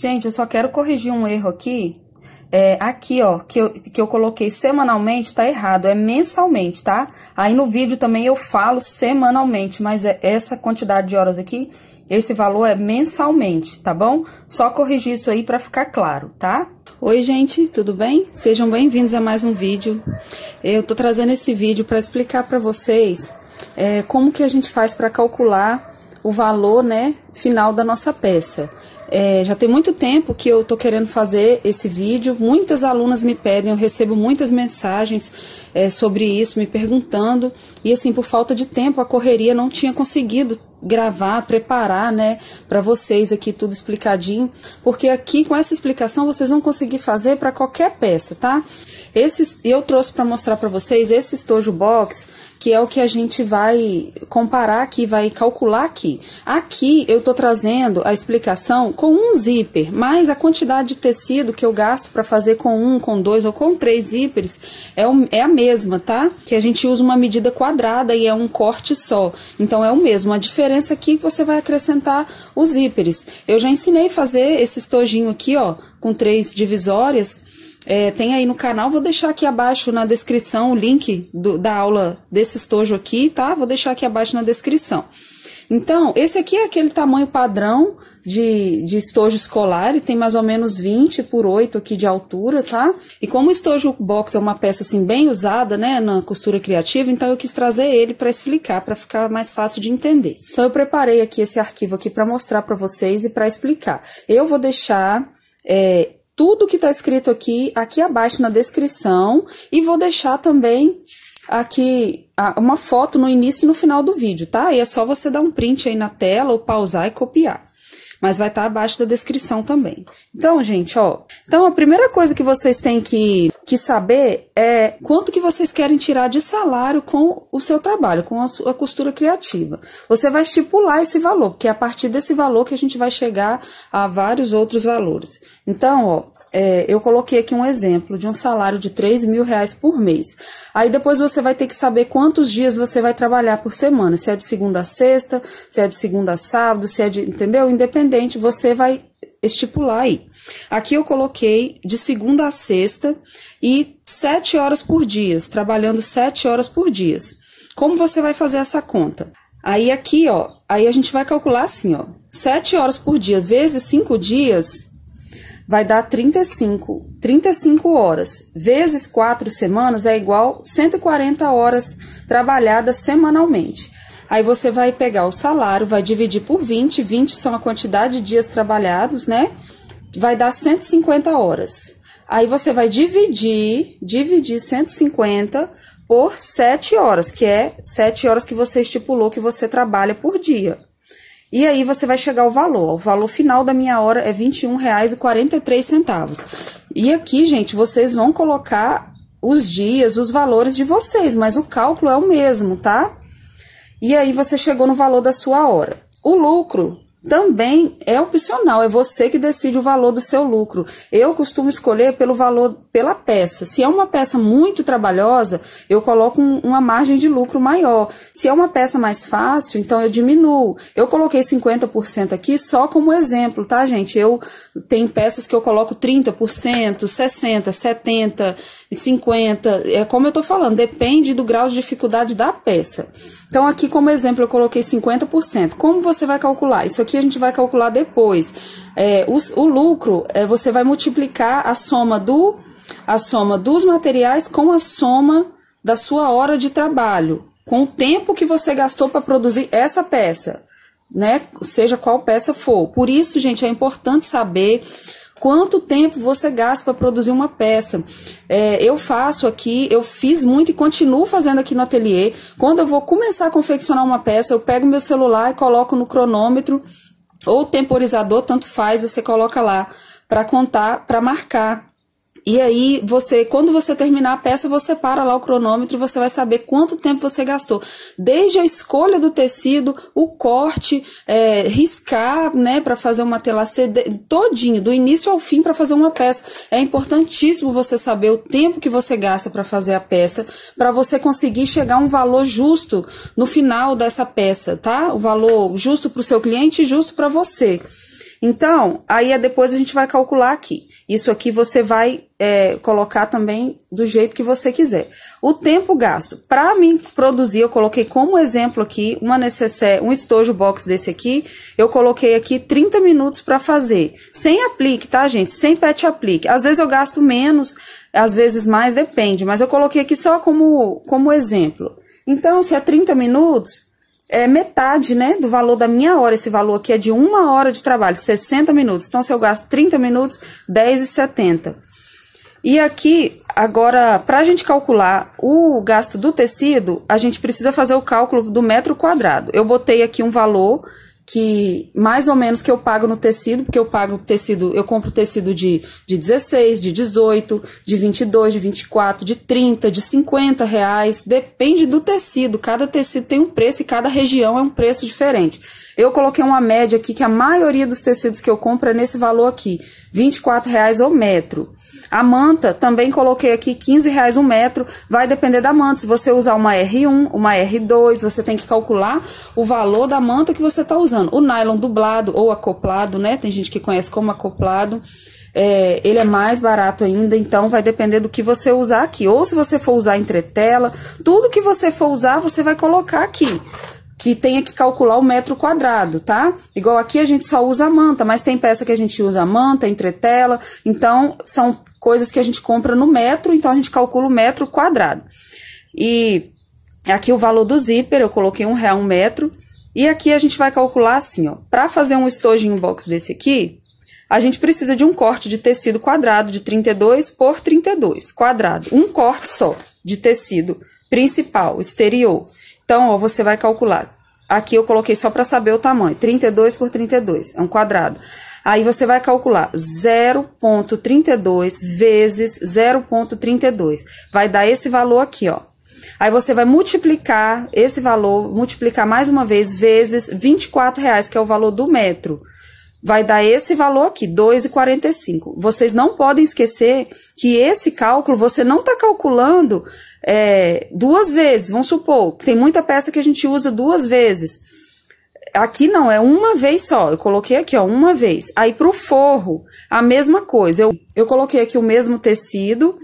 Gente, eu só quero corrigir um erro aqui. Aqui, ó, que eu coloquei semanalmente, tá errado, é mensalmente, tá? Aí no vídeo também eu falo semanalmente, mas essa quantidade de horas aqui, esse valor é mensalmente, tá bom? Só corrigir isso aí pra ficar claro, tá? Oi, gente, tudo bem? Sejam bem-vindos a mais um vídeo. Eu tô trazendo esse vídeo pra explicar pra vocês como que a gente faz pra calcular o valor, né, final da nossa peça. Já tem muito tempo que eu tô querendo fazer esse vídeo, muitas alunas me pedem, eu recebo muitas mensagens sobre isso, me perguntando, e assim, por falta de tempo, a correria não tinha conseguido gravar, preparar, né, para vocês aqui tudo explicadinho, porque aqui com essa explicação vocês vão conseguir fazer para qualquer peça, tá? Eu trouxe para mostrar para vocês esse estojo box, que é o que a gente vai comparar aqui, vai calcular aqui. Aqui eu tô trazendo a explicação com um zíper, mas a quantidade de tecido que eu gasto para fazer com um, com dois ou com três zíperes é a mesma, tá? Que a gente usa uma medida quadrada e é um corte só, então é o mesmo. A diferença aqui é que você vai acrescentar os zíperes. Eu já ensinei a fazer esse estojinho aqui, ó, com 3 divisórias. Tem aí no canal, vou deixar aqui abaixo na descrição o link da aula desse estojo aqui, tá? Vou deixar aqui abaixo na descrição. Então, esse aqui é aquele tamanho padrão de estojo escolar, ele tem mais ou menos 20 por 8 aqui de altura, tá? E como o estojo box é uma peça assim bem usada, né, na costura criativa, então eu quis trazer ele para explicar, para ficar mais fácil de entender. Então eu preparei aqui esse arquivo aqui para mostrar para vocês e para explicar. Eu vou deixar tudo que tá escrito aqui abaixo na descrição e vou deixar também aqui uma foto no início e no final do vídeo, tá? E é só você dar um print aí na tela ou pausar e copiar. Mas vai estar abaixo da descrição também. Então, gente, ó. Então, a primeira coisa que vocês têm que saber é quanto que vocês querem tirar de salário com o seu trabalho, com a sua costura criativa. Você vai estipular esse valor, porque é a partir desse valor que a gente vai chegar a vários outros valores. Então, ó, eu coloquei aqui um exemplo de um salário de R$3.000 por mês. Aí depois você vai ter que saber quantos dias você vai trabalhar por semana. Se é de segunda a sexta, se é de segunda a sábado, se é de... Entendeu? Independente, você vai estipular aí. Aqui eu coloquei de segunda a sexta e 7 horas por dia, trabalhando 7 horas por dia. Como você vai fazer essa conta? Aí aqui, ó, aí a gente vai calcular assim, ó, 7 horas por dia vezes 5 dias... vai dar 35 horas, vezes 4 semanas é igual 140 horas trabalhadas semanalmente. Aí você vai pegar o salário, vai dividir por 20 são a quantidade de dias trabalhados, né? Vai dar 150 horas. Aí você vai dividir 150 por 7 horas, que é 7 horas que você estipulou que você trabalha por dia. E aí você vai chegar ao valor. O valor final da minha hora é R$21,43. E aqui, gente, vocês vão colocar os dias, os valores de vocês, mas o cálculo é o mesmo, tá? E aí você chegou no valor da sua hora. O lucro também é opcional, é você que decide o valor do seu lucro. Eu costumo escolher pelo valor, pela peça. Se é uma peça muito trabalhosa, eu coloco uma margem de lucro maior. Se é uma peça mais fácil, então eu diminuo. Eu coloquei 50% aqui só como exemplo, tá, gente? Tem peças que eu coloco 30%, 60%, 70%, 50%. É como eu tô falando, depende do grau de dificuldade da peça. Então aqui como exemplo eu coloquei 50%. Como você vai calcular? Isso aqui a gente vai calcular depois. O lucro, você vai multiplicar a soma dos materiais com a soma da sua hora de trabalho, com o tempo que você gastou para produzir essa peça, né? Seja qual peça for. Por isso, gente, é importante saber quanto tempo você gasta para produzir uma peça. Eu faço aqui, eu fiz muito e continuo fazendo aqui no ateliê. Quando eu vou começar a confeccionar uma peça, eu pego meu celular e coloco no cronômetro ou temporizador, tanto faz, você coloca lá para contar, para marcar. E aí, quando você terminar a peça, você para lá o cronômetro e você vai saber quanto tempo você gastou. Desde a escolha do tecido, o corte, riscar, né, para fazer uma telacê, todinho, do início ao fim para fazer uma peça. É importantíssimo você saber o tempo que você gasta para fazer a peça, para você conseguir chegar a um valor justo no final dessa peça, tá? O valor justo para o seu cliente e justo para você. Então, aí depois a gente vai calcular aqui. Isso aqui você vai colocar também do jeito que você quiser. O tempo gasto. Para mim produzir, eu coloquei como exemplo aqui uma necessaire, um estojo box desse aqui, eu coloquei aqui 30 minutos para fazer. Sem aplique, tá, gente? Sem pet aplique. Às vezes eu gasto menos, às vezes mais, depende. Mas eu coloquei aqui só como exemplo. Então, se é 30 minutos, é metade, né, do valor da minha hora. Esse valor aqui é de 1 hora de trabalho, 60 minutos. Então, se eu gasto 30 minutos, R$10,70. E aqui, agora, para a gente calcular o gasto do tecido, a gente precisa fazer o cálculo do metro quadrado. Eu botei aqui um valor que mais ou menos que eu pago no tecido, porque eu pago tecido, eu compro tecido de 16, de 18, de 22, de 24, de 30, de 50 reais, depende do tecido, cada tecido tem um preço e cada região é um preço diferente. Eu coloquei uma média aqui que a maioria dos tecidos que eu compro é nesse valor aqui, R$24 o metro. A manta, também coloquei aqui R$15 o metro, vai depender da manta. Se você usar uma R1, uma R2, você tem que calcular o valor da manta que você está usando. O nylon dublado ou acoplado, né? Tem gente que conhece como acoplado. Ele é mais barato ainda, então vai depender do que você usar aqui. Ou se você for usar entretela, tudo que você for usar, você vai colocar aqui. Que tenha que calcular o metro quadrado, tá? Igual aqui a gente só usa a manta, mas tem peça que a gente usa manta, entretela, então são coisas que a gente compra no metro, então a gente calcula o metro quadrado. E aqui o valor do zíper, eu coloquei R$1 um metro, e aqui a gente vai calcular assim, ó, para fazer um estojinho box desse aqui, a gente precisa de um corte de tecido quadrado de 32 por 32, quadrado, um corte só de tecido principal, exterior. Então, ó, você vai calcular. Aqui eu coloquei só para saber o tamanho. 32 por 32, é um quadrado. Aí você vai calcular 0,32 vezes 0,32. Vai dar esse valor aqui, ó. Aí você vai multiplicar esse valor, multiplicar mais uma vez vezes R$24, que é o valor do metro. Vai dar esse valor aqui, R$2,45. Vocês não podem esquecer que esse cálculo, você não está calculando duas vezes. Vamos supor, tem muita peça que a gente usa duas vezes. Aqui não, é uma vez só. Eu coloquei aqui, ó, uma vez. Aí pro forro, a mesma coisa. Eu coloquei aqui o mesmo tecido,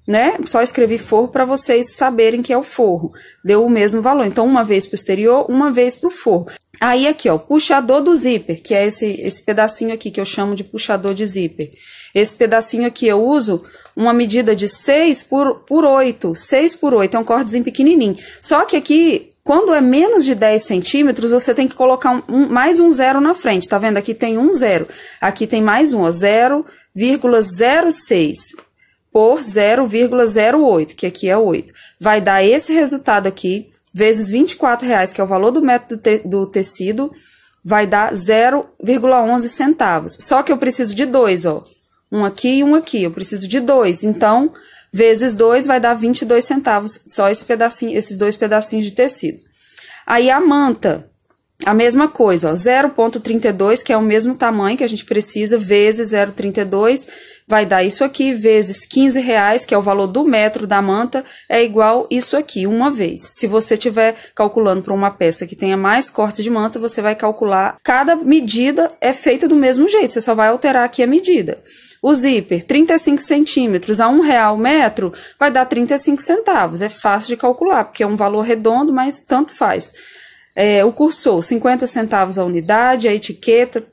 né? Só escrevi forro para vocês saberem que é o forro. Deu o mesmo valor. Então, uma vez pro exterior, uma vez pro forro. Aí aqui, ó, puxador do zíper, que é esse pedacinho aqui que eu chamo de puxador de zíper. Esse pedacinho aqui eu uso uma medida de 6 por 8. 6 por 8, é um cortezinho pequenininho. Só que aqui, quando é menos de 10 centímetros, você tem que colocar mais um zero na frente. Tá vendo? Aqui tem um zero. Aqui tem mais um, ó, 0,06 por 0,08, que aqui é 8. Vai dar esse resultado aqui, vezes R$24, que é o valor do metro do tecido, vai dar 0,11 centavos. Só que eu preciso de dois, ó. Um aqui e um aqui. Eu preciso de dois. Então, vezes 2 vai dar 22 centavos. Só esse pedacinho, esses dois pedacinhos de tecido. Aí a manta, a mesma coisa, ó. 0,32, que é o mesmo tamanho que a gente precisa, vezes 0,32. Vai dar isso aqui, vezes R$15, que é o valor do metro da manta, é igual isso aqui, uma vez. Se você estiver calculando para uma peça que tenha mais corte de manta, você vai calcular. Cada medida é feita do mesmo jeito, você só vai alterar aqui a medida. O zíper, 35 centímetros a R$1 o metro, vai dar 35 centavos. É fácil de calcular, porque é um valor redondo, mas tanto faz. O cursor, 50 centavos a unidade, a etiqueta.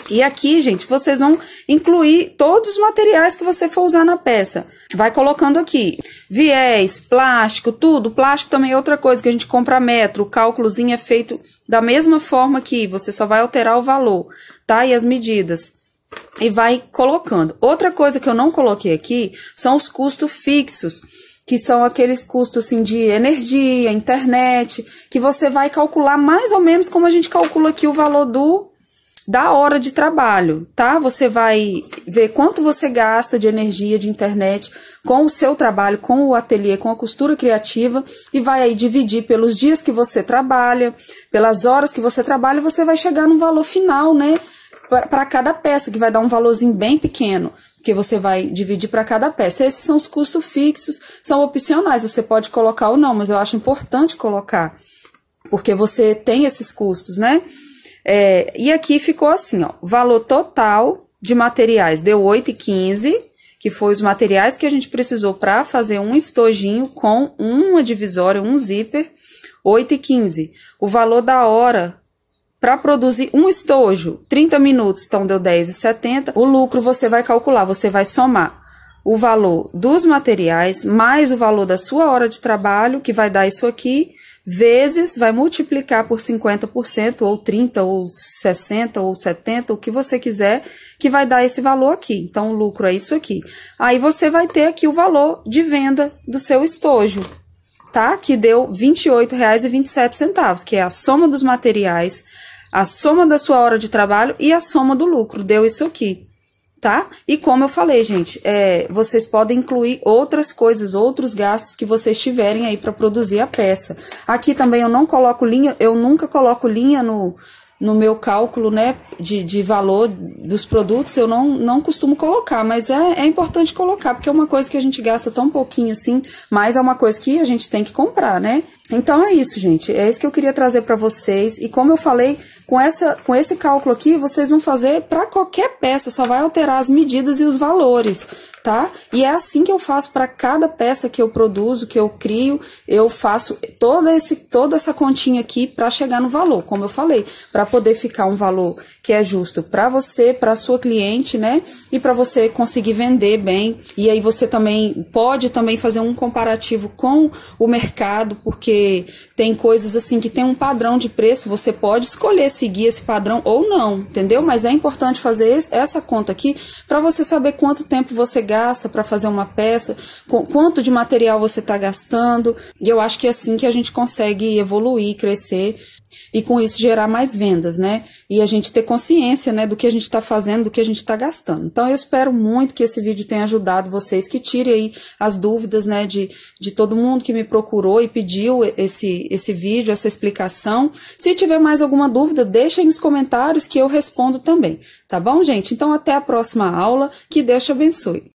E aqui, gente, vocês vão incluir todos os materiais que você for usar na peça. Vai colocando aqui viés, plástico, tudo. Plástico também é outra coisa que a gente compra a metro. O cálculozinho é feito da mesma forma aqui. Você só vai alterar o valor, tá? E as medidas. E vai colocando. Outra coisa que eu não coloquei aqui são os custos fixos, que são aqueles custos assim de energia, internet, que você vai calcular mais ou menos como a gente calcula aqui o valor da hora de trabalho, tá? Você vai ver quanto você gasta de energia, de internet com o seu trabalho, com o ateliê, com a costura criativa e vai aí dividir pelos dias que você trabalha, pelas horas que você trabalha, você vai chegar num valor final, né? Para cada peça, que vai dar um valorzinho bem pequeno, que você vai dividir para cada peça. Esses são os custos fixos, são opcionais, você pode colocar ou não, mas eu acho importante colocar, porque você tem esses custos, né? E aqui ficou assim, ó, valor total de materiais deu 8,15, que foi os materiais que a gente precisou para fazer um estojinho com uma divisória, um zíper, 8,15. O valor da hora para produzir um estojo, 30 minutos, então deu 10,70. O lucro você vai calcular, você vai somar o valor dos materiais mais o valor da sua hora de trabalho, que vai dar isso aqui, vezes, vai multiplicar por 50%, ou 30%, ou 60%, ou 70%, o que você quiser, que vai dar esse valor aqui. Então, o lucro é isso aqui. Aí, você vai ter aqui o valor de venda do seu estojo, tá? Que deu R$ 28,27, que é a soma dos materiais, a soma da sua hora de trabalho e a soma do lucro. Deu isso aqui. Tá? E como eu falei, gente, vocês podem incluir outras coisas, outros gastos que vocês tiverem aí para produzir a peça. Aqui também eu não coloco linha, eu nunca coloco linha no meu cálculo, né, de valor dos produtos, eu não costumo colocar, mas é importante colocar, porque é uma coisa que a gente gasta tão pouquinho assim, mas é uma coisa que a gente tem que comprar, né? Então é isso, gente, é isso que eu queria trazer para vocês, e como eu falei, com esse cálculo aqui, vocês vão fazer para qualquer peça, só vai alterar as medidas e os valores, tá? E é assim que eu faço para cada peça que eu produzo, que eu crio, eu faço toda essa continha aqui para chegar no valor, como eu falei, para poder ficar um valor que é justo para você, para sua cliente, né? E para você conseguir vender bem. E aí você também pode fazer um comparativo com o mercado, porque tem coisas assim que tem um padrão de preço, você pode escolher seguir esse padrão ou não, entendeu? Mas é importante fazer essa conta aqui para você saber quanto tempo você gasta para fazer uma peça, quanto de material você está gastando. E eu acho que é assim que a gente consegue evoluir, crescer e com isso gerar mais vendas, né? E a gente ter consciência, né, do que a gente está fazendo, do que a gente está gastando. Então eu espero muito que esse vídeo tenha ajudado vocês, que tirem aí as dúvidas, né, de todo mundo que me procurou e pediu esse vídeo, essa explicação. Se tiver mais alguma dúvida, deixa aí nos comentários que eu respondo também, tá bom, gente? Então até a próxima aula, que Deus te abençoe.